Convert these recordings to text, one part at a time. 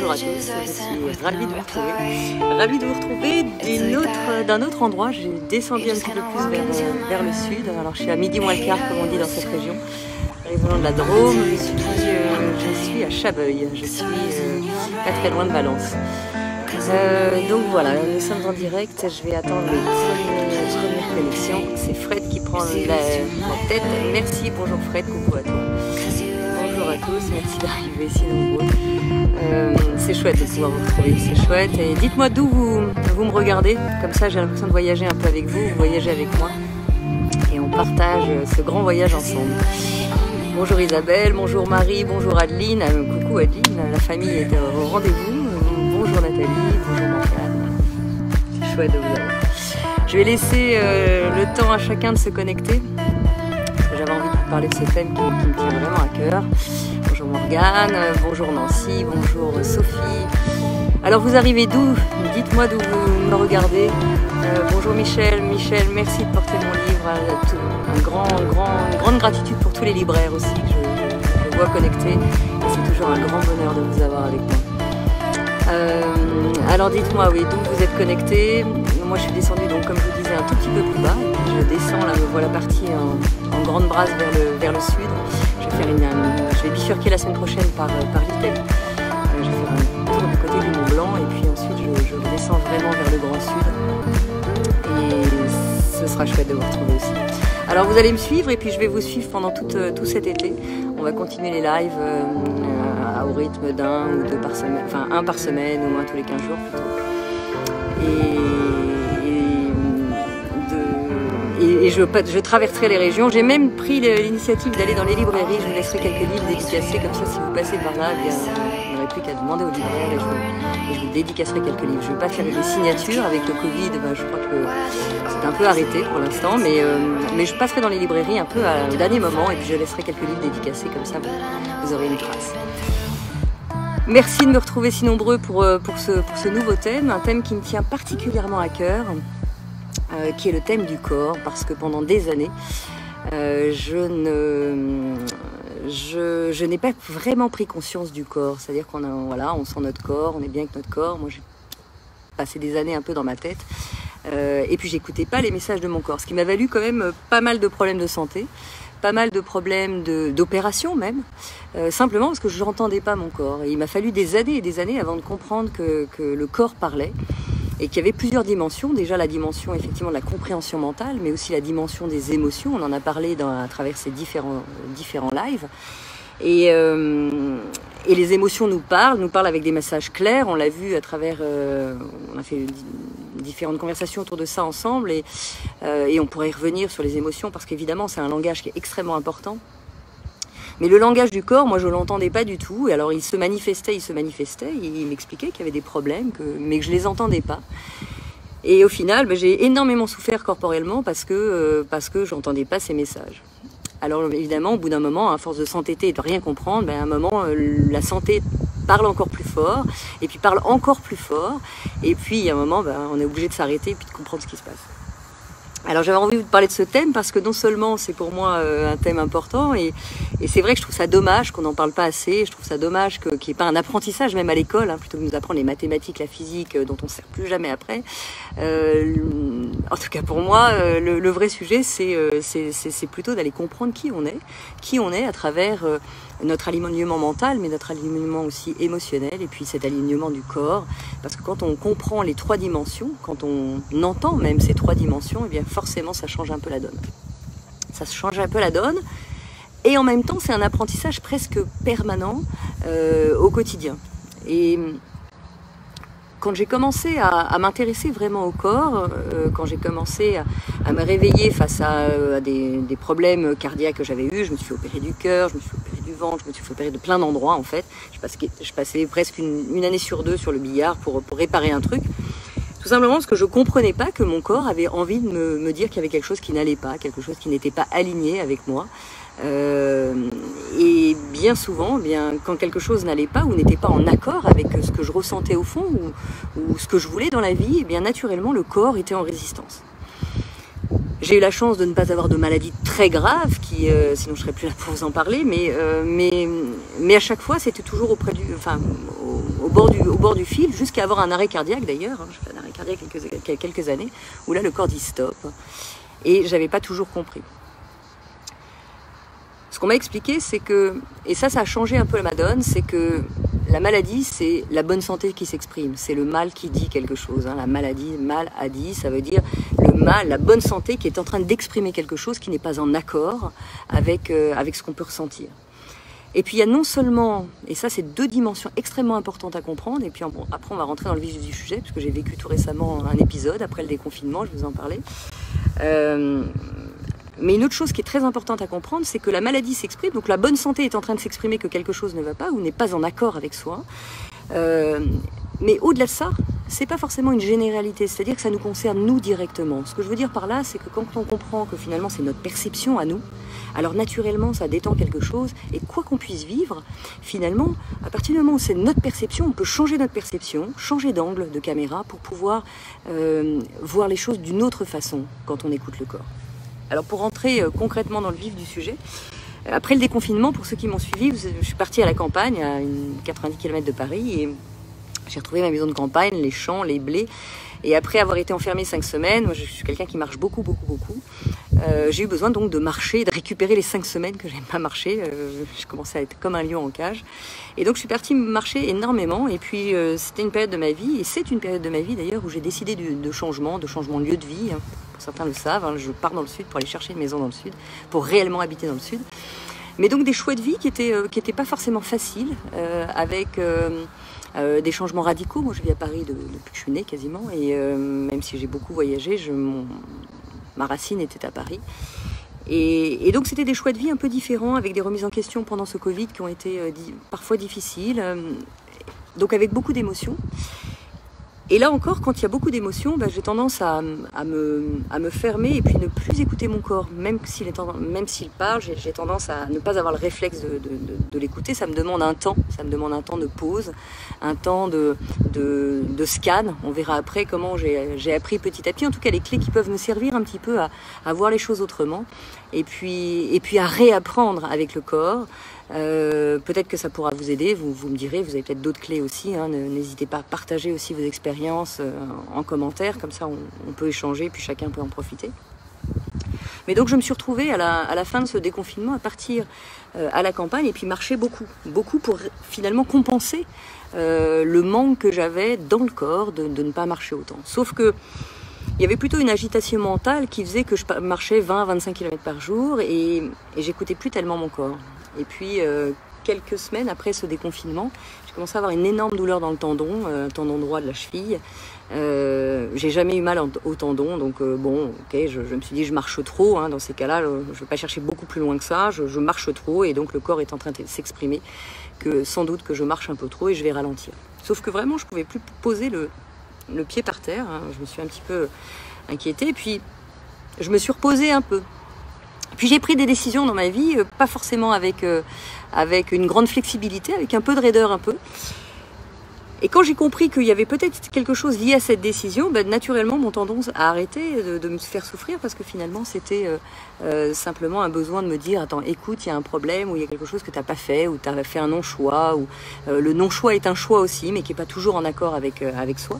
bonjour à tous, je suis ravie de vous retrouver. Ravie de vous retrouver d'un autre endroit. J'ai descendu un petit peu plus vers le sud. Alors je suis à midi moins le quart, comme on dit dans cette région. Arrivant de la Drôme, je suis à Chabeuil, je suis pas très loin de Valence. Donc voilà, nous sommes en direct, je vais attendre les premières connexions. C'est Fred qui prend la tête. Merci, bonjour Fred, coucou à toi. Bonjour à tous, merci d'arriver si nombreux. C'est chouette de pouvoir vous retrouver, c'est chouette. Et dites-moi d'où vous me regardez, comme ça j'ai l'impression de voyager un peu avec vous, vous voyagez avec moi. Et on partage ce grand voyage ensemble. Bonjour Isabelle, bonjour Marie, bonjour Adeline. Coucou Adeline, la famille est au rendez-vous. Bonjour Nathalie, bonjour Morgane. C'est chouette de vous avoir. Je vais laisser le temps à chacun de se connecter. J'avais envie de vous parler de ce thème qui me tient vraiment à cœur. Bonjour Morgane, bonjour Nancy, bonjour Sophie. Alors vous arrivez d'où? Dites-moi d'où vous me regardez. Bonjour Michel, merci de porter mon livre. Une grande gratitude pour tous les libraires aussi que je vois connectés. C'est toujours un grand bonheur de vous avoir avec moi. Alors dites-moi, oui, d'où vous êtes connectés. Moi je suis descendue, donc comme je vous disais, un tout petit peu plus bas. Je descends, là me voilà partie en grande brasse vers le sud. Je vais bifurquer la semaine prochaine par l'Italie. Je vais faire un tour du côté du Mont Blanc et puis ensuite je descends vraiment vers le Grand Sud. Et ce sera chouette de vous retrouver aussi. Alors vous allez me suivre et puis je vais vous suivre pendant tout cet été. On va continuer les lives au rythme d'un ou deux par semaine, enfin un par semaine ou un tous les 15 jours plutôt. Et je traverserai les régions. J'ai même pris l'initiative d'aller dans les librairies. Je vous laisserai quelques livres dédicacés, comme ça si vous passez par là, bien, vous n'aurez plus qu'à demander aux libraires et je vous dédicacerai quelques livres. Je ne vais pas faire des signatures avec le Covid, je crois que c'est un peu arrêté pour l'instant, mais je passerai dans les librairies un peu au dernier moment et puis je laisserai quelques livres dédicacés, comme ça vous aurez une trace. Merci de me retrouver si nombreux pour ce nouveau thème, un thème qui me tient particulièrement à cœur, qui est le thème du corps, parce que pendant des années, je n'ai pas vraiment pris conscience du corps. C'est-à-dire on sent notre corps, on est bien avec notre corps. Moi, j'ai passé des années un peu dans ma tête. Et puis, j'écoutais pas les messages de mon corps, ce qui m'a valu quand même pas mal de problèmes de santé. Pas mal de problèmes d'opération même, simplement parce que je n'entendais pas mon corps. Et il m'a fallu des années et des années avant de comprendre que le corps parlait et qu'il y avait plusieurs dimensions. Déjà la dimension effectivement de la compréhension mentale, mais aussi la dimension des émotions. On en a parlé à travers ces différents lives. Et les émotions nous parlent avec des messages clairs. On l'a vu à travers, on a fait différentes conversations autour de ça ensemble et on pourrait y revenir sur les émotions parce qu'évidemment c'est un langage qui est extrêmement important. Mais le langage du corps, moi je l'entendais pas du tout. Et alors il se manifestait, il m'expliquait qu'il y avait des problèmes, mais que je les entendais pas. Et au final, j'ai énormément souffert corporellement parce que j'entendais pas ces messages. Alors évidemment, au bout d'un moment, à force de s'entêter et de rien comprendre, à un moment, la santé parle encore plus fort, et puis parle encore plus fort, et puis à un moment, on est obligé de s'arrêter et puis de comprendre ce qui se passe. Alors j'avais envie de parler de ce thème parce que non seulement c'est pour moi un thème important, et c'est vrai que je trouve ça dommage qu'on n'en parle pas assez, je trouve ça dommage qu'il n'y ait pas un apprentissage même à l'école, plutôt que de nous apprendre les mathématiques, la physique, dont on ne sert plus jamais après. En tout cas pour moi, le vrai sujet c'est plutôt d'aller comprendre qui on est à travers notre alignement mental, mais notre alignement aussi émotionnel, et puis cet alignement du corps, parce que quand on comprend les trois dimensions, quand on entend même ces trois dimensions, eh bien forcément ça change un peu la donne. Ça change un peu la donne, et en même temps c'est un apprentissage presque permanent au quotidien. Et quand j'ai commencé à m'intéresser vraiment au corps, quand j'ai commencé à me réveiller face à des problèmes cardiaques que j'avais eus, je me suis fait opérer du cœur, je me suis fait opérer du ventre, je me suis fait opérer de plein d'endroits en fait. Je passais presque une année sur deux sur le billard pour réparer un truc. Tout simplement parce que je comprenais pas que mon corps avait envie de me dire qu'il y avait quelque chose qui n'allait pas, quelque chose qui n'était pas aligné avec moi. Et bien souvent, quand quelque chose n'allait pas ou n'était pas en accord avec ce que je ressentais au fond ou ce que je voulais dans la vie, naturellement le corps était en résistance. J'ai eu la chance de ne pas avoir de maladies très graves, sinon je serais plus là pour vous en parler, mais à chaque fois c'était toujours au bord du fil, jusqu'à avoir un arrêt cardiaque d'ailleurs. Je fais un arrêt cardiaque il y a quelques années, où là le corps dit stop. Et j'avais pas toujours compris. Ce qu'on m'a expliqué, c'est que, et ça a changé un peu ma donne, c'est que la maladie, c'est la bonne santé qui s'exprime. C'est le mal qui dit quelque chose. La maladie, mal a dit, ça veut dire le mal, la bonne santé qui est en train d'exprimer quelque chose qui n'est pas en accord avec ce qu'on peut ressentir. Et puis il y a non seulement, et ça c'est deux dimensions extrêmement importantes à comprendre, et puis après on va rentrer dans le vif du sujet, parce que j'ai vécu tout récemment un épisode, après le déconfinement, je vous en parlais. Mais une autre chose qui est très importante à comprendre, c'est que la maladie s'exprime, donc la bonne santé est en train de s'exprimer que quelque chose ne va pas ou n'est pas en accord avec soi. Mais au-delà de ça, c'est pas forcément une généralité, c'est-à-dire que ça nous concerne nous directement. Ce que je veux dire par là, c'est que quand on comprend que finalement c'est notre perception à nous, alors naturellement ça détend quelque chose, et quoi qu'on puisse vivre, finalement, à partir du moment où c'est notre perception, on peut changer notre perception, changer d'angle de caméra pour pouvoir voir les choses d'une autre façon quand on écoute le corps. Alors pour rentrer concrètement dans le vif du sujet, après le déconfinement, pour ceux qui m'ont suivi, je suis partie à la campagne, à 90 km de Paris, et j'ai retrouvé ma maison de campagne, les champs, les blés. Et après avoir été enfermée 5 semaines, moi je suis quelqu'un qui marche beaucoup, j'ai eu besoin donc de marcher, de récupérer les 5 semaines que j'aime pas marcher. Je commençais à être comme un lion en cage. Et donc je suis partie marcher énormément. Et puis c'était une période de ma vie, et c'est une période de ma vie d'ailleurs où j'ai décidé de changement de lieu de vie. Certains le savent, je pars dans le sud pour aller chercher une maison dans le sud, pour réellement habiter dans le sud. Mais donc des choix de vie qui étaient pas forcément faciles, avec des changements radicaux. Moi je vis à Paris depuis que je suis née quasiment, et même si j'ai beaucoup voyagé, ma racine était à Paris. Et donc c'était des choix de vie un peu différents, avec des remises en question pendant ce Covid qui ont été parfois difficiles, donc avec beaucoup d'émotions. Et là encore, quand il y a beaucoup d'émotions, j'ai tendance à me fermer et puis ne plus écouter mon corps. Même s'il parle, j'ai tendance à ne pas avoir le réflexe de l'écouter. Ça me demande un temps de pause, un temps de scan. On verra après comment j'ai appris petit à petit, en tout cas les clés qui peuvent me servir un petit peu à voir les choses autrement. Et puis à réapprendre avec le corps. Peut-être que ça pourra vous aider, vous me direz, vous avez peut-être d'autres clés aussi, n'hésitez pas à partager aussi vos expériences en commentaire, comme ça on peut échanger, puis chacun peut en profiter. Mais donc je me suis retrouvée à la fin de ce déconfinement à partir à la campagne et puis marcher beaucoup pour finalement compenser le manque que j'avais dans le corps de ne pas marcher autant. Sauf que il y avait plutôt une agitation mentale qui faisait que je marchais 20-25 km par jour et j'écoutais plus tellement mon corps. Et puis, quelques semaines après ce déconfinement, j'ai commencé à avoir une énorme douleur dans le tendon droit de la cheville. J'ai jamais eu mal au tendon, donc je me suis dit je marche trop. Dans ces cas-là, je ne vais pas chercher beaucoup plus loin que ça. Je marche trop et donc le corps est en train de s'exprimer que sans doute que je marche un peu trop et je vais ralentir. Sauf que vraiment, je ne pouvais plus poser le pied par terre. Je me suis un petit peu inquiétée. Puis, je me suis reposée un peu. Puis j'ai pris des décisions dans ma vie, pas forcément avec une grande flexibilité, avec un peu de raideur un peu. Et quand j'ai compris qu'il y avait peut-être quelque chose lié à cette décision, naturellement mon tendance a arrêté de me faire souffrir parce que finalement c'était simplement un besoin de me dire attends, écoute, il y a un problème ou il y a quelque chose que tu n'as pas fait ou tu as fait un non-choix ou le non-choix est un choix aussi mais qui n'est pas toujours en accord avec soi.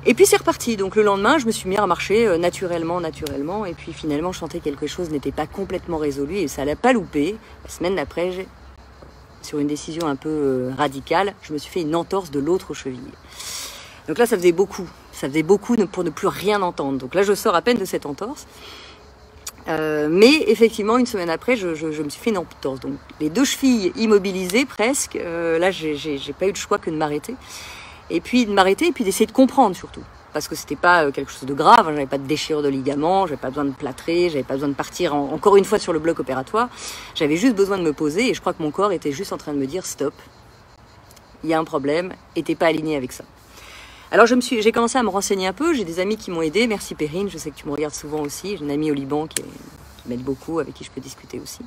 Et puis c'est reparti, donc le lendemain je me suis mis à marcher naturellement, et puis finalement je sentais que quelque chose n'était pas complètement résolu et ça l'a pas loupé. La semaine d'après, sur une décision un peu radicale, je me suis fait une entorse de l'autre cheville. Donc là ça faisait beaucoup pour ne plus rien entendre. Donc là je sors à peine de cette entorse. Mais effectivement une semaine après je me suis fait une entorse. Donc les deux chevilles immobilisées presque, là j'ai pas eu le choix que de m'arrêter. Et puis d'essayer de comprendre surtout. Parce que c'était pas quelque chose de grave, j'avais pas de déchirure de ligaments, j'avais pas besoin de plâtrer, j'avais pas besoin de partir encore une fois sur le bloc opératoire. J'avais juste besoin de me poser et je crois que mon corps était juste en train de me dire stop, il y a un problème et t'es pas aligné avec ça. Alors j'ai commencé à me renseigner un peu, j'ai des amis qui m'ont aidé, merci Perrine, je sais que tu me regardes souvent aussi, j'ai une amie au Liban qui m'aide beaucoup, avec qui je peux discuter aussi.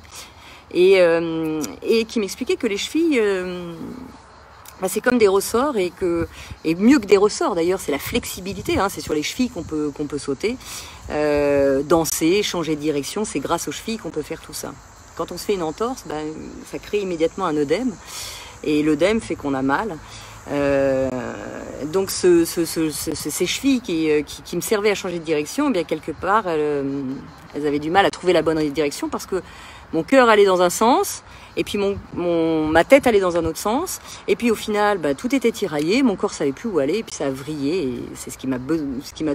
Et qui m'expliquait que les chevilles... c'est comme des ressorts et mieux que des ressorts d'ailleurs, c'est la flexibilité, c'est sur les chevilles qu'on peut sauter, danser, changer de direction, c'est grâce aux chevilles qu'on peut faire tout ça. Quand on se fait une entorse, ça crée immédiatement un œdème et l'œdème fait qu'on a mal. Donc ces chevilles qui me servaient à changer de direction, eh bien quelque part, elles avaient du mal à trouver la bonne direction parce que mon cœur allait dans un sens, et puis ma tête allait dans un autre sens, et puis au final, tout était tiraillé, mon corps savait plus où aller, et puis ça a vrillé, et c'est ce qui m'a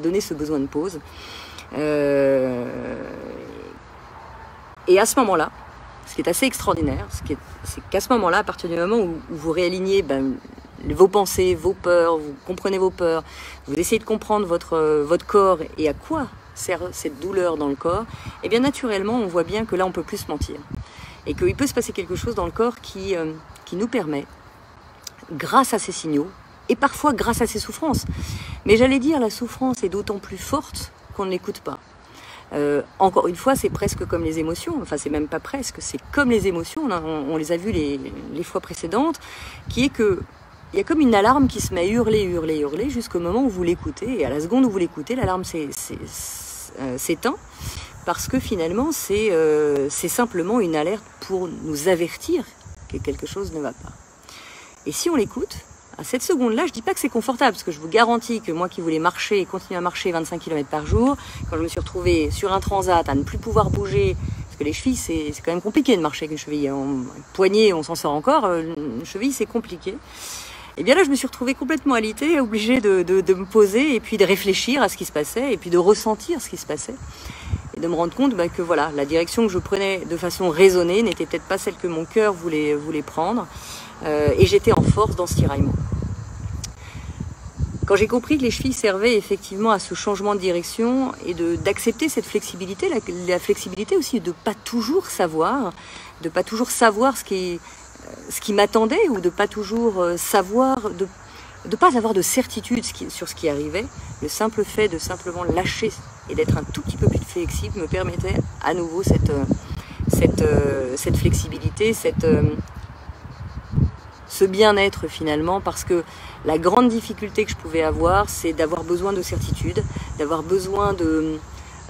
donné ce besoin de pause. Et à ce moment-là, ce qui est assez extraordinaire, c'est qu'à ce moment-là, à partir du moment où vous réalignez vos pensées, vos peurs, vous comprenez vos peurs, vous essayez de comprendre votre corps et à quoi sert cette douleur dans le corps, et bien naturellement, on voit bien que là, on peut plus se mentir. Et qu'il peut se passer quelque chose dans le corps qui nous permet, grâce à ces signaux, et parfois grâce à ces souffrances, mais j'allais dire, la souffrance est d'autant plus forte qu'on ne l'écoute pas. Encore une fois, c'est presque comme les émotions, enfin c'est même pas presque, c'est comme les émotions, on les a vues les fois précédentes, qui est que il y a comme une alarme qui se met à hurler, hurler, hurler jusqu'au moment où vous l'écoutez, et à la seconde où vous l'écoutez, l'alarme s'éteint, parce que finalement c'est simplement une alerte pour nous avertir que quelque chose ne va pas. Et si on l'écoute, à cette seconde-là, je dis pas que c'est confortable, parce que je vous garantis que moi qui voulais marcher et continuer à marcher 25 km par jour, quand je me suis retrouvée sur un transat à ne plus pouvoir bouger, parce que les chevilles, c'est quand même compliqué de marcher avec une cheville. Un poignet, on s'en sort encore, une cheville, c'est compliqué. Et bien là, je me suis retrouvée complètement alitée, obligée de me poser et puis de réfléchir à ce qui se passait et puis de ressentir ce qui se passait. Et de me rendre compte que voilà, la direction que je prenais de façon raisonnée n'était peut-être pas celle que mon cœur voulait prendre. Et j'étais en force dans ce tiraillement. Quand j'ai compris que les chevilles servaient effectivement à ce changement de direction et d'accepter cette flexibilité, la flexibilité aussi de ne pas toujours savoir, ce qui m'attendait, ou de pas toujours savoir, de pas avoir de certitude sur ce qui arrivait, le simple fait de simplement lâcher et d'être un tout petit peu plus flexible me permettait à nouveau cette flexibilité, ce bien-être finalement, parce que la grande difficulté que je pouvais avoir, c'est d'avoir besoin de certitude, d'avoir besoin de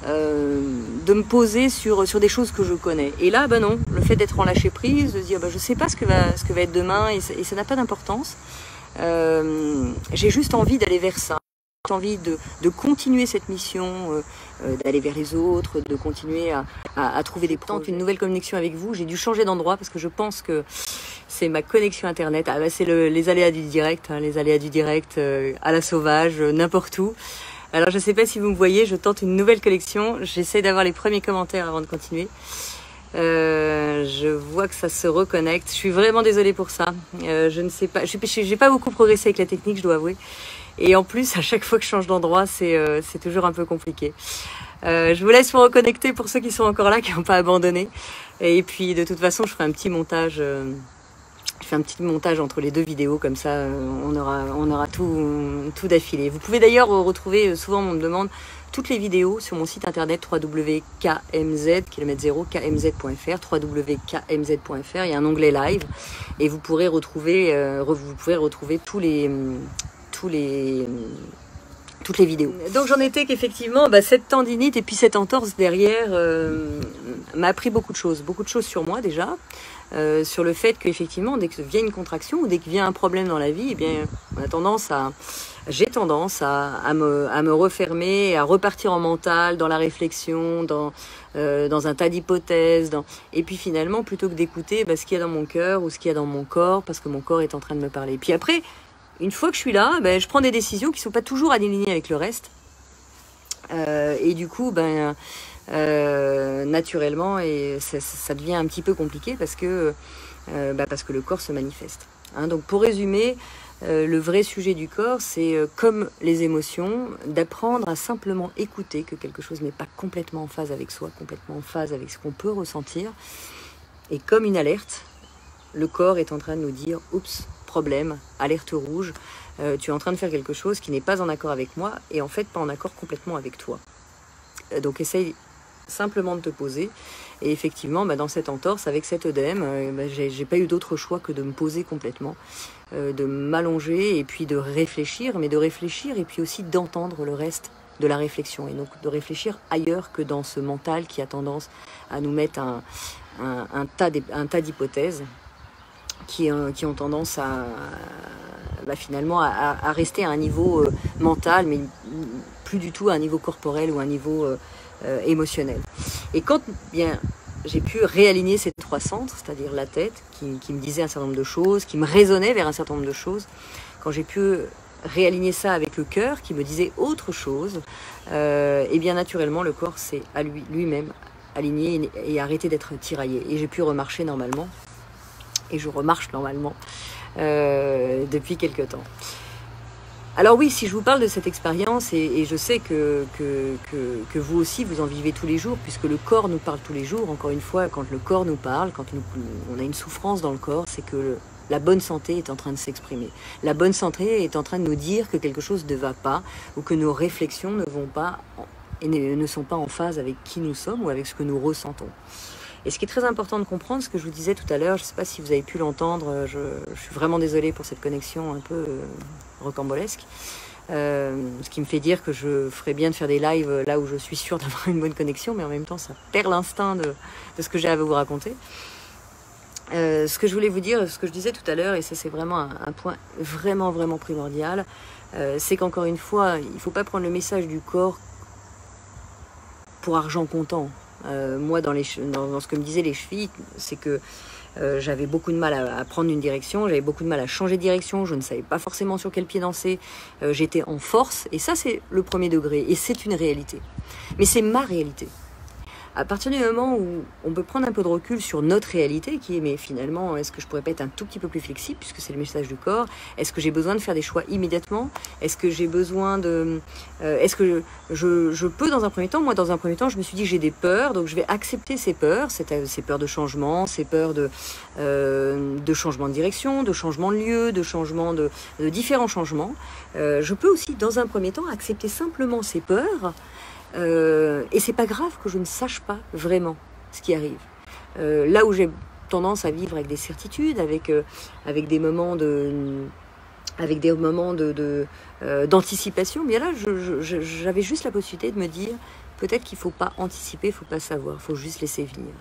me poser sur des choses que je connais. Et là, non, le fait d'être en lâcher prise, de se dire je sais pas ce que va être demain, et ça n'a pas d'importance. J'ai juste envie d'aller vers ça. J'ai envie de continuer cette mission, d'aller vers les autres, de continuer à trouver des projets. Une nouvelle connexion avec vous. J'ai dû changer d'endroit parce que je pense que c'est ma connexion internet. C'est les aléas du direct, les aléas du direct à la sauvage, n'importe où. Alors je ne sais pas si vous me voyez, je tente une nouvelle connexion. J'essaie d'avoir les premiers commentaires avant de continuer. Je vois que ça se reconnecte. Je suis vraiment désolée pour ça. Je ne sais pas. J'ai pas beaucoup progressé avec la technique, je dois avouer. Et en plus, à chaque fois que je change d'endroit, c'est toujours un peu compliqué. Je vous laisse vous reconnecter pour ceux qui sont encore là, qui n'ont pas abandonné. Et puis, de toute façon, je ferai un petit montage. Je fais un petit montage entre les deux vidéos, comme ça, on aura tout d'affilée. Vous pouvez d'ailleurs retrouver, souvent on me demande, toutes les vidéos sur mon site internet www.kmz, kilomètre 0, kmz.fr, www.kmz.fr. Il y a un onglet live et vous pourrez retrouver, toutes les vidéos. Donc j'en étais qu'effectivement, cette tendinite et puis cette entorse derrière m'a appris beaucoup de choses sur moi déjà, sur le fait qu'effectivement, dès que vient une contraction ou dès que vient un problème dans la vie, eh bien, j'ai tendance à me refermer, à repartir en mental, dans la réflexion, dans un tas d'hypothèses, et puis finalement, plutôt que d'écouter ce qu'il y a dans mon cœur ou ce qu'il y a dans mon corps, parce que mon corps est en train de me parler. Puis après, une fois que je suis là, je prends des décisions qui ne sont pas toujours alignées avec le reste. Et du coup, naturellement, et ça devient un petit peu compliqué parce que le corps se manifeste. Donc pour résumer, le vrai sujet du corps, c'est comme les émotions, d'apprendre à simplement écouter que quelque chose n'est pas complètement en phase avec soi, complètement en phase avec ce qu'on peut ressentir. Et comme une alerte, le corps est en train de nous dire « Oups, problème, alerte rouge, tu es en train de faire quelque chose qui n'est pas en accord avec moi et en fait pas en accord complètement avec toi. » Donc essaye simplement de te poser. Et effectivement, dans cette entorse, avec cet œdème, j'ai pas eu d'autre choix que de me poser complètement, de m'allonger et puis de réfléchir, mais de réfléchir et puis aussi d'entendre le reste de la réflexion. Et donc de réfléchir ailleurs que dans ce mental qui a tendance à nous mettre un tas d'hypothèses qui ont tendance à finalement à rester à un niveau mental, mais plus du tout à un niveau corporel ou à un niveau émotionnel. Et quand bien j'ai pu réaligner ces trois centres, c'est-à-dire la tête qui me disait un certain nombre de choses, qui me raisonnait vers un certain nombre de choses, quand j'ai pu réaligner ça avec le cœur qui me disait autre chose, et bien naturellement le corps s'est à lui-même aligné et arrêté d'être tiraillé. Et j'ai pu remarcher normalement, et je remarche normalement depuis quelque temps. Alors oui, si je vous parle de cette expérience, et je sais que vous aussi, vous en vivez tous les jours, puisque le corps nous parle tous les jours, encore une fois, quand le corps nous parle, quand on a une souffrance dans le corps, c'est que la bonne santé est en train de s'exprimer. La bonne santé est en train de nous dire que quelque chose ne va pas, ou que nos réflexions ne vont pas, et ne sont pas en phase avec qui nous sommes, ou avec ce que nous ressentons. Et ce qui est très important de comprendre, ce que je vous disais tout à l'heure, je ne sais pas si vous avez pu l'entendre, je suis vraiment désolée pour cette connexion un peu rocambolesque, ce qui me fait dire que je ferais bien de faire des lives là où je suis sûre d'avoir une bonne connexion, mais en même temps ça perd l'instinct de ce que j'ai à vous raconter. Ce que je voulais vous dire, ce que je disais tout à l'heure, et ça c'est vraiment un point vraiment primordial, c'est qu'encore une fois, il ne faut pas prendre le message du corps pour argent comptant. Moi, dans ce que me disaient les chevilles, c'est que j'avais beaucoup de mal à prendre une direction, j'avais beaucoup de mal à changer de direction, je ne savais pas forcément sur quel pied danser, j'étais en force, et ça c'est le premier degré, et c'est une réalité. Mais c'est ma réalité. À partir du moment où on peut prendre un peu de recul sur notre réalité, qui est, mais finalement, est-ce que je pourrais pas être un tout petit peu plus flexible, puisque c'est le message du corps? Est-ce que j'ai besoin de faire des choix immédiatement? Est-ce que j'ai besoin de... est-ce que je peux, dans un premier temps, moi, dans un premier temps, je me suis dit, j'ai des peurs, donc je vais accepter ces peurs de changement, ces peurs de changement de direction, de changement de lieu, de changement de différents changements. Je peux aussi, dans un premier temps, accepter simplement ces peurs. Et c'est pas grave que je ne sache pas vraiment ce qui arrive. Là où j'ai tendance à vivre avec des certitudes, avec des moments d'anticipation, bien là j'avais juste la possibilité de me dire peut-être qu'il faut pas anticiper, il faut pas savoir, il faut juste laisser venir.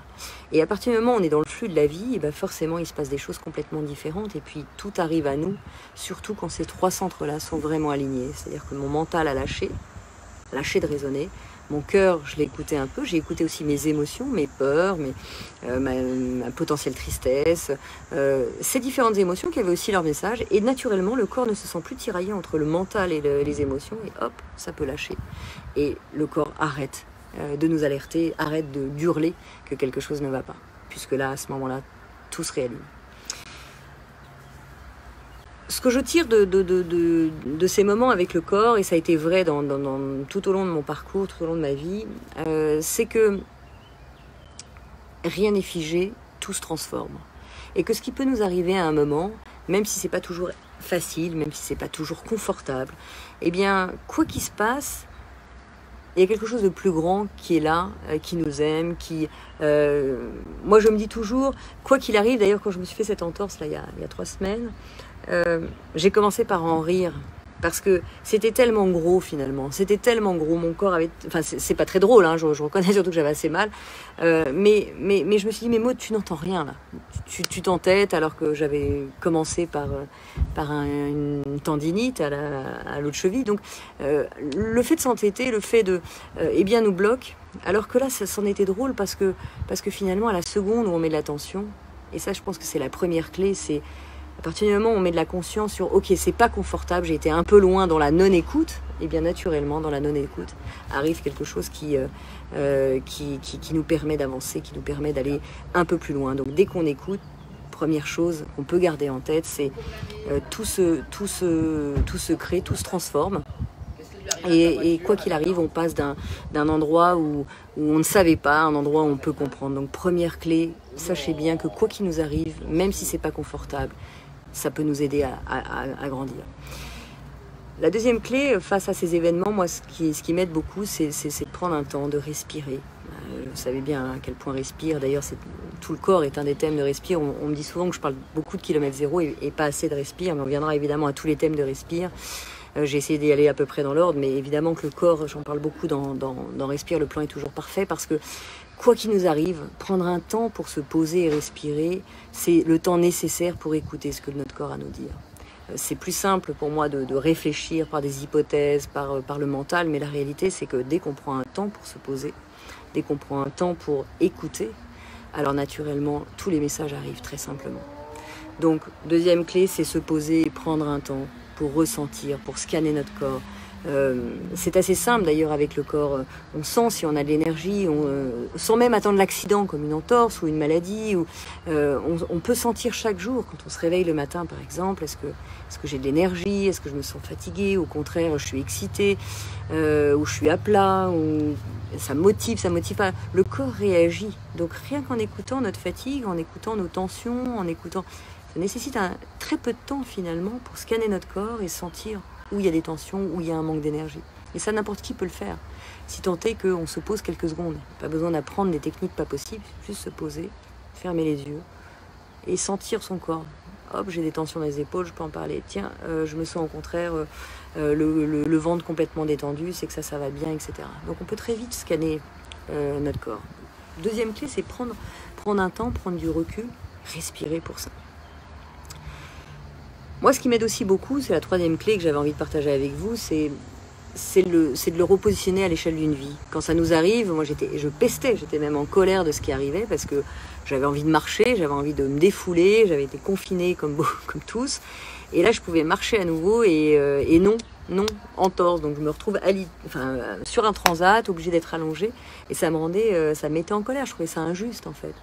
Et à partir du moment où on est dans le flux de la vie, et ben forcément il se passe des choses complètement différentes, et puis tout arrive à nous, surtout quand ces trois centres-là sont vraiment alignés. C'est-à-dire que mon mental a lâché de raisonner. Mon cœur, je l'ai écouté un peu. J'ai écouté aussi mes émotions, mes peurs, ma potentielle tristesse, ces différentes émotions qui avaient aussi leur message. Et naturellement, le corps ne se sent plus tiraillé entre le mental et les émotions. Et hop, ça peut lâcher. Et le corps arrête de nous alerter, arrête d'hurler que quelque chose ne va pas. Puisque là, à ce moment-là, tout se réaligne. Ce que je tire de ces moments avec le corps, et ça a été vrai tout au long de mon parcours, tout au long de ma vie, c'est que rien n'est figé, tout se transforme. Et que ce qui peut nous arriver à un moment, même si c'est pas toujours facile, même si c'est pas toujours confortable, eh bien, quoi qu'il se passe, il y a quelque chose de plus grand qui est là, qui nous aime, moi je me dis toujours, quoi qu'il arrive, d'ailleurs quand je me suis fait cette entorse là, il y a 3 semaines, j'ai commencé par en rire parce que c'était tellement gros finalement, c'était tellement gros, mon corps avait, enfin c'est pas très drôle, hein, je reconnais surtout que j'avais assez mal, mais je me suis dit mais Maud, tu n'entends rien là, tu t'entêtes alors que j'avais commencé par une tendinite à l'autre cheville, donc le fait de s'entêter, le fait de eh bien nous bloque, alors que là ça s'en était drôle parce que finalement à la seconde où on met de l'attention, et ça je pense que c'est la première clé, c'est à partir du moment où on met de la conscience sur « Ok, c'est pas confortable, j'ai été un peu loin dans la non-écoute », et bien naturellement, dans la non-écoute, arrive quelque chose qui nous permet d'avancer, qui nous permet d'aller un peu plus loin. Donc dès qu'on écoute, première chose qu'on peut garder en tête, c'est tout se crée, tout se transforme. Et quoi qu'il arrive, on passe d'un endroit où on ne savait pas à un endroit où on peut comprendre. Donc première clé, sachez bien que quoi qu'il nous arrive, même si c'est pas confortable, ça peut nous aider à grandir. La deuxième clé face à ces événements, moi ce qui m'aide beaucoup, c'est de prendre un temps, de respirer. Vous savez bien à quel point respire, d'ailleurs tout le corps est un des thèmes de respire. On me dit souvent que je parle beaucoup de kilomètre zéro et pas assez de respire, mais on viendra évidemment à tous les thèmes de respire. J'ai essayé d'y aller à peu près dans l'ordre, mais évidemment que le corps, j'en parle beaucoup dans Respire, le plan est toujours parfait, parce que quoi qu'il nous arrive, prendre un temps pour se poser et respirer, c'est le temps nécessaire pour écouter ce que notre corps a à nous dire. c'est plus simple pour moi de réfléchir par des hypothèses, par le mental, mais la réalité c'est que dès qu'on prend un temps pour se poser, dès qu'on prend un temps pour écouter, alors naturellement tous les messages arrivent très simplement. Donc deuxième clé, c'est se poser et prendre un temps pour ressentir, pour scanner notre corps. C'est assez simple d'ailleurs avec le corps, on sent si on a de l'énergie, sans même attendre l'accident comme une entorse ou une maladie, on peut sentir chaque jour quand on se réveille le matin par exemple, est-ce que j'ai de l'énergie, est-ce que je me sens fatiguée, au contraire je suis excitée, ou je suis à plat, ou ça me motive pas. Le corps réagit, donc rien qu'en écoutant notre fatigue, en écoutant nos tensions, en écoutant, ça nécessite très peu de temps finalement pour scanner notre corps et sentir où il y a des tensions, où il y a un manque d'énergie. Et ça, n'importe qui peut le faire. Si tant est qu'on se pose quelques secondes. Pas besoin d'apprendre des techniques pas possibles, juste se poser, fermer les yeux et sentir son corps. Hop, j'ai des tensions dans les épaules, je peux en parler. Tiens, je me sens au contraire le ventre complètement détendu, c'est que ça va bien, etc. Donc on peut très vite scanner notre corps. Deuxième clé, c'est prendre un temps, prendre du recul, respirer pour ça. Moi, ce qui m'aide aussi beaucoup, c'est la troisième clé que j'avais envie de partager avec vous, c'est de le repositionner à l'échelle d'une vie. Quand ça nous arrive, moi je pestais, j'étais même en colère de ce qui arrivait parce que j'avais envie de marcher, j'avais envie de me défouler, j'avais été confinée comme tous. Et là, je pouvais marcher à nouveau et non, entorse. Donc je me retrouve sur un transat, obligée d'être allongée. Et ça me mettait en colère, je trouvais ça injuste en fait.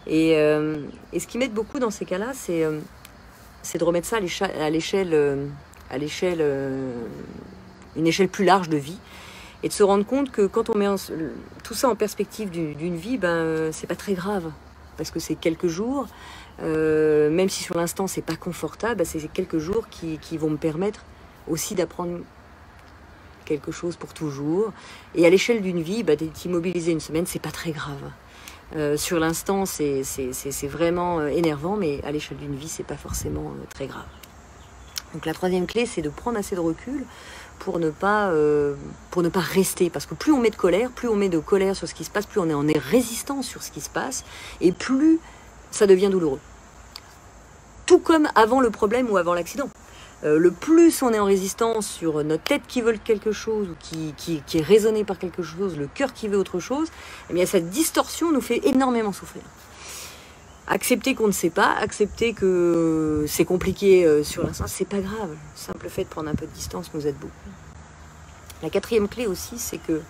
Et ce qui m'aide beaucoup dans ces cas-là, c'est de remettre ça à l'échelle, une échelle plus large de vie, et de se rendre compte que quand on met tout ça en perspective d'une vie, c'est pas très grave, parce que c'est quelques jours, même si sur l'instant c'est pas confortable, c'est quelques jours qui vont me permettre aussi d'apprendre quelque chose pour toujours. Et à l'échelle d'une vie, d'être immobilisé une semaine, c'est pas très grave. Sur l'instant, c'est vraiment énervant, mais à l'échelle d'une vie, c'est pas forcément très grave. Donc la troisième clé, c'est de prendre assez de recul pour ne pas rester. Parce que plus on met de colère sur ce qui se passe, plus on est en résistance sur ce qui se passe, et plus ça devient douloureux. Tout comme avant le problème ou avant l'accident. Le plus on est en résistance sur notre tête qui veut quelque chose, ou qui est raisonnée par quelque chose, le cœur qui veut autre chose, eh bien cette distorsion nous fait énormément souffrir. Accepter qu'on ne sait pas, accepter que c'est compliqué sur l'instant, c'est pas grave. Le simple fait de prendre un peu de distance nous aide beaucoup. La quatrième clé aussi, c'est que,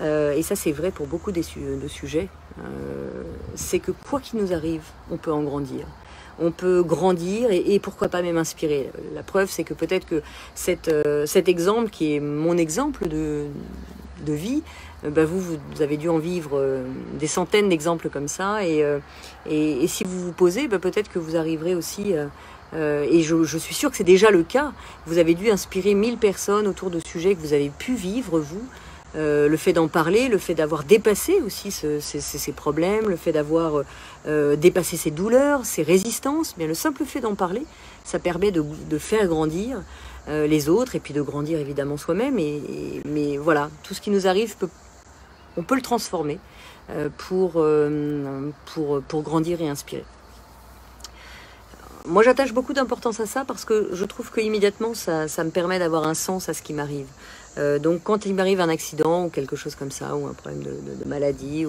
et ça c'est vrai pour beaucoup de sujets, c'est que quoi qu'il nous arrive, on peut en grandir. On peut grandir et pourquoi pas même inspirer. La preuve, c'est que peut-être que cet exemple, qui est mon exemple de vie, vous avez dû en vivre des centaines d'exemples comme ça. Et si vous vous posez, peut-être que vous arriverez aussi, et je suis sûre que c'est déjà le cas, vous avez dû inspirer 1000 personnes autour de sujets que vous avez pu vivre, vous. Le fait d'en parler, le fait d'avoir dépassé aussi ces problèmes, le fait d'avoir dépassé ses douleurs, ses résistances, bien le simple fait d'en parler, ça permet de faire grandir les autres et puis de grandir évidemment soi-même. Mais voilà, tout ce qui nous arrive, on peut le transformer pour grandir et inspirer. Moi, j'attache beaucoup d'importance à ça parce que je trouve que immédiatement, ça me permet d'avoir un sens à ce qui m'arrive. Donc, quand il m'arrive un accident ou quelque chose comme ça, ou un problème de maladie,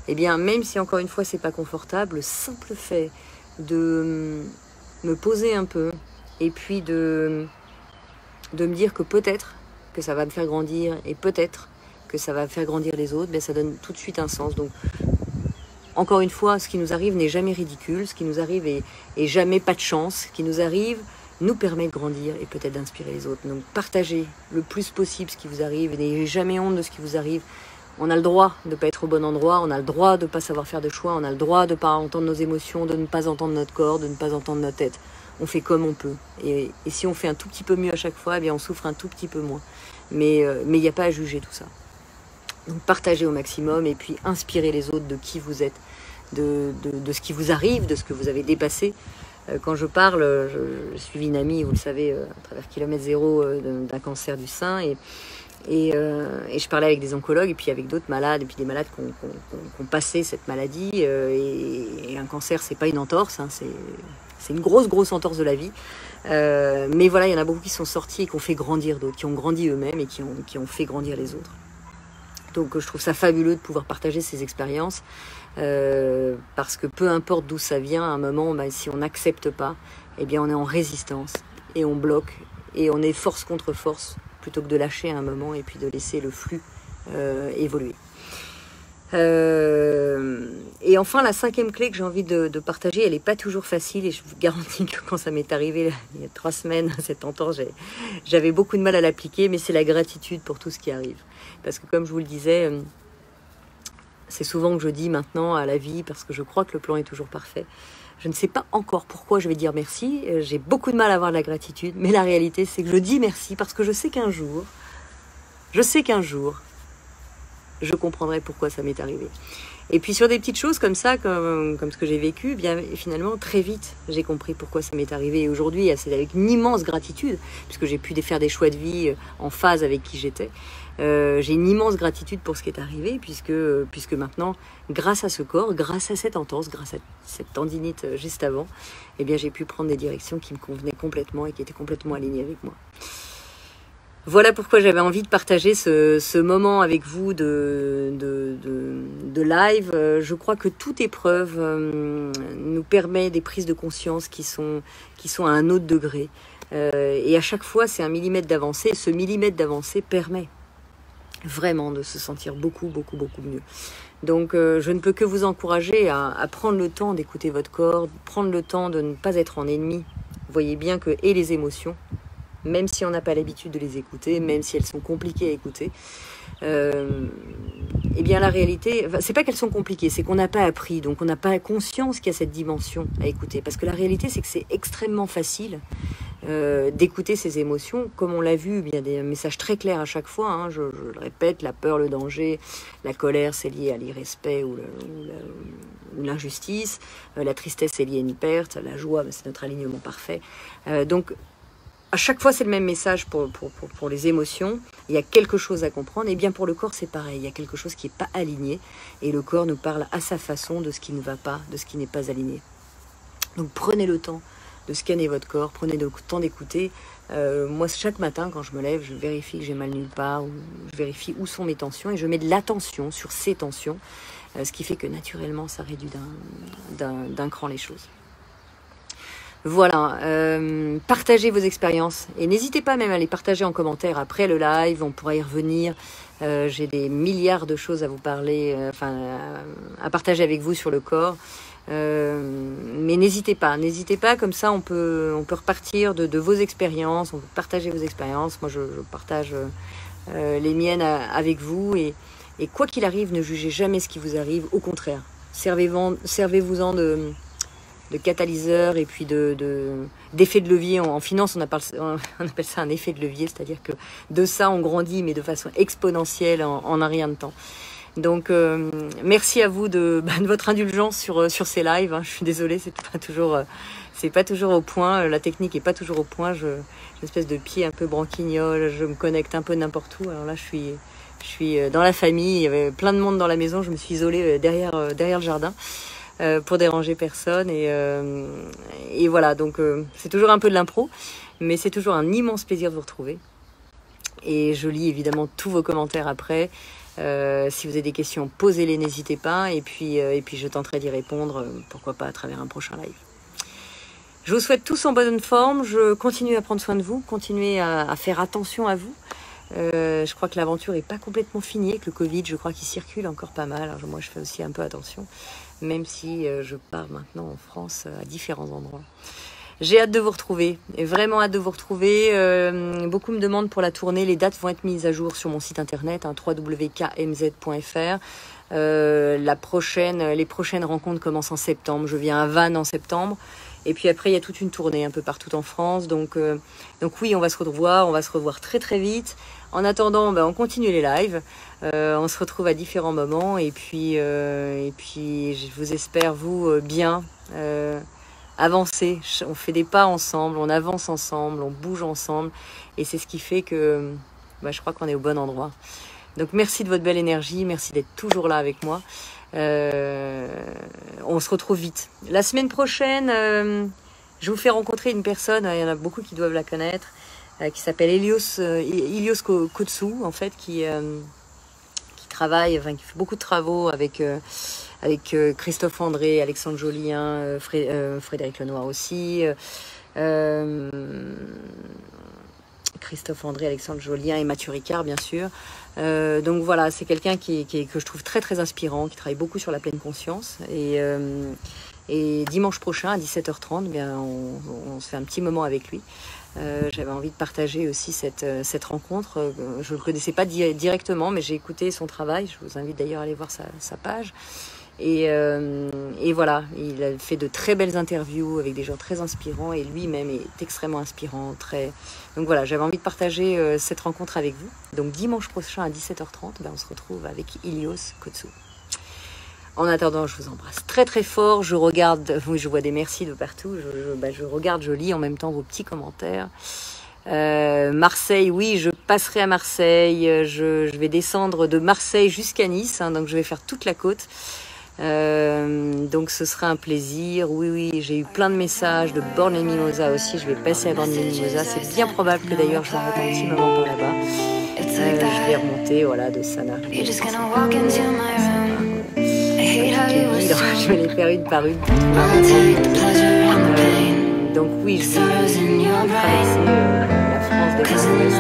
eh bien, même si encore une fois, c'est pas confortable, le simple fait de me poser un peu et puis de me dire que peut-être que ça va me faire grandir et peut-être que ça va faire grandir les autres, ça donne tout de suite un sens. Donc, encore une fois, ce qui nous arrive n'est jamais ridicule, ce qui nous arrive est jamais pas de chance, ce qui nous arrive nous permet de grandir et peut-être d'inspirer les autres. Donc partagez le plus possible ce qui vous arrive, et n'ayez jamais honte de ce qui vous arrive. On a le droit de ne pas être au bon endroit, on a le droit de ne pas savoir faire de choix, on a le droit de ne pas entendre nos émotions, de ne pas entendre notre corps, de ne pas entendre notre tête. On fait comme on peut. Et si on fait un tout petit peu mieux à chaque fois, on souffre un tout petit peu moins. Mais il n'y a pas à juger tout ça. Donc partagez au maximum et puis inspirez les autres de qui vous êtes, de ce qui vous arrive, de ce que vous avez dépassé. Quand je parle, je suis une amie, vous le savez, à travers Kilomètre Zéro, d'un cancer du sein. Et je parlais avec des oncologues et puis avec d'autres malades, et puis des malades qui ont passé cette maladie. Et un cancer, c'est pas une entorse, c'est une grosse entorse de la vie. Mais voilà, il y en a beaucoup qui sont sortis et qui ont fait grandir d'autres, qui ont grandi eux-mêmes et qui ont fait grandir les autres. Donc je trouve ça fabuleux de pouvoir partager ces expériences, parce que peu importe d'où ça vient, à un moment, bah, si on n'accepte pas, eh bien on est en résistance et on bloque et on est force contre force plutôt que de lâcher à un moment et puis de laisser le flux évoluer. Et enfin, la cinquième clé que j'ai envie de partager, elle n'est pas toujours facile et je vous garantis que quand ça m'est arrivé il y a 3 semaines, cette entorse, j'avais beaucoup de mal à l'appliquer, mais c'est la gratitude pour tout ce qui arrive. Parce que comme je vous le disais, c'est souvent que je dis maintenant à la vie, parce que je crois que le plan est toujours parfait, je ne sais pas encore pourquoi je vais dire merci, j'ai beaucoup de mal à avoir de la gratitude, mais la réalité c'est que je dis merci parce que je sais qu'un jour, je comprendrai pourquoi ça m'est arrivé. Et puis sur des petites choses comme ça, comme ce que j'ai vécu, bien finalement très vite j'ai compris pourquoi ça m'est arrivé. Et aujourd'hui, c'est avec une immense gratitude, puisque j'ai pu faire des choix de vie en phase avec qui j'étais. J'ai une immense gratitude pour ce qui est arrivé, puisque maintenant, grâce à ce corps, grâce à cette entorse, grâce à cette tendinite juste avant, eh bien j'ai pu prendre des directions qui me convenaient complètement et qui étaient complètement alignées avec moi. Voilà pourquoi j'avais envie de partager ce moment avec vous de live. Je crois que toute épreuve nous permet des prises de conscience qui sont à un autre degré. Et à chaque fois, c'est un millimètre d'avancée. Ce millimètre d'avancée permet vraiment de se sentir beaucoup mieux. Donc je ne peux que vous encourager à prendre le temps d'écouter votre corps, prendre le temps de ne pas être en ennemi. Vous voyez bien que les émotions, même si on n'a pas l'habitude de les écouter, même si elles sont compliquées à écouter, eh bien la réalité, c'est pas qu'elles sont compliquées, c'est qu'on n'a pas appris, donc on n'a pas conscience qu'il y a cette dimension à écouter. Parce que la réalité, c'est que c'est extrêmement facile d'écouter ces émotions. Comme on l'a vu, il y a des messages très clairs à chaque fois, hein, je le répète, la peur, le danger, la colère, c'est lié à l'irrespect ou l'injustice, la tristesse, c'est lié à une perte, la joie, c'est notre alignement parfait. Donc, à chaque fois, c'est le même message pour les émotions. Il y a quelque chose à comprendre. Et bien pour le corps, c'est pareil. Il y a quelque chose qui n'est pas aligné. Et le corps nous parle à sa façon de ce qui ne va pas, de ce qui n'est pas aligné. Donc prenez le temps de scanner votre corps. Prenez le temps d'écouter. Moi, chaque matin, quand je me lève, je vérifie que j'ai mal nulle part. Je vérifie où sont mes tensions. Et je mets de l'attention sur ces tensions. Ce qui fait que naturellement, ça réduit d'un cran les choses. Voilà, partagez vos expériences et n'hésitez pas même à les partager en commentaire après le live, on pourra y revenir. J'ai des milliards de choses à vous parler, à partager avec vous sur le corps. Mais n'hésitez pas, comme ça on peut repartir de vos expériences, on peut partager vos expériences. Moi je partage les miennes avec vous et quoi qu'il arrive, ne jugez jamais ce qui vous arrive, au contraire, servez-vous-en de catalyseur et puis d'effet de levier. En finance, on appelle ça un effet de levier, c'est-à-dire que de ça, on grandit, mais de façon exponentielle en un rien de temps. Donc, merci à vous de votre indulgence sur ces lives. Hein. Je suis désolée, c'est pas toujours au point. La technique est pas toujours au point. J'ai une espèce de pied un peu branquignol. Je me connecte un peu n'importe où. Alors là, je suis dans la famille. Il y avait plein de monde dans la maison. Je me suis isolée derrière le jardin. Pour déranger personne et voilà, donc c'est toujours un peu de l'impro, mais c'est toujours un immense plaisir de vous retrouver et je lis évidemment tous vos commentaires après. Si vous avez des questions, posez-les, n'hésitez pas, et puis je tenterai d'y répondre, pourquoi pas à travers un prochain live. Je vous souhaite tous en bonne forme, je continue à prendre soin de vous, continuez à faire attention à vous. Je crois que l'aventure n'est pas complètement finie, que le Covid, je crois qu'il circule encore pas mal. Alors, moi, je fais aussi un peu attention, même si je pars maintenant en France à différents endroits. J'ai hâte de vous retrouver, et vraiment hâte de vous retrouver. Beaucoup me demandent pour la tournée, les dates vont être mises à jour sur mon site internet, hein, www.kmz.fr. Les prochaines rencontres commencent en septembre. Je viens à Vannes en septembre. Et puis après, il y a toute une tournée un peu partout en France. Donc oui, on va se revoir très très vite. En attendant, on continue les lives. On se retrouve à différents moments. Et puis je vous espère, vous, bien avancer. On fait des pas ensemble, on avance ensemble, on bouge ensemble. Et c'est ce qui fait que je crois qu'on est au bon endroit. Donc merci de votre belle énergie, merci d'être toujours là avec moi. On se retrouve vite. La semaine prochaine, Je vous fais rencontrer une personne, il y en a beaucoup qui doivent la connaître, qui s'appelle Ilios Kotsu, en fait, qui travaille, enfin, qui fait beaucoup de travaux avec Christophe André, Alexandre Jolien, Frédéric Lenoir aussi, Christophe André, Alexandre Jolien et Mathieu Ricard, bien sûr. Donc voilà, c'est quelqu'un que je trouve très très inspirant, qui travaille beaucoup sur la pleine conscience. Et dimanche prochain à 17h30, bien, on se fait un petit moment avec lui. J'avais envie de partager aussi cette rencontre. Je ne le connaissais pas directement, mais j'ai écouté son travail. Je vous invite d'ailleurs à aller voir sa page. Et voilà, il a fait de très belles interviews avec des gens très inspirants et lui-même est extrêmement inspirant. Donc voilà, j'avais envie de partager cette rencontre avec vous. Donc dimanche prochain à 17h30, ben, on se retrouve avec Ilios Kotsu. En attendant, je vous embrasse très très fort. Je regarde, oui, je vois des merci de partout. Je regarde, je lis en même temps vos petits commentaires. Marseille, oui, je passerai à Marseille. Je vais descendre de Marseille jusqu'à Nice, hein, donc je vais faire toute la côte. Donc ce sera un plaisir. Oui, j'ai eu plein de messages de Bornes-les-Mimosas aussi. Je vais passer à Bornes-les-Mimosas. C'est bien probable que d'ailleurs je m'arrête un petit moment par là-bas. Je vais remonter, voilà, de Sanary. Je vais les faire une par une. Donc oui, je vais traverser la France des Grands Ouest.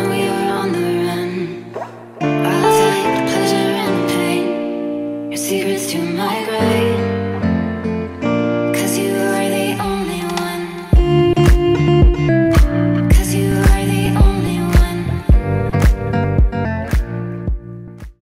Secrets to my grave.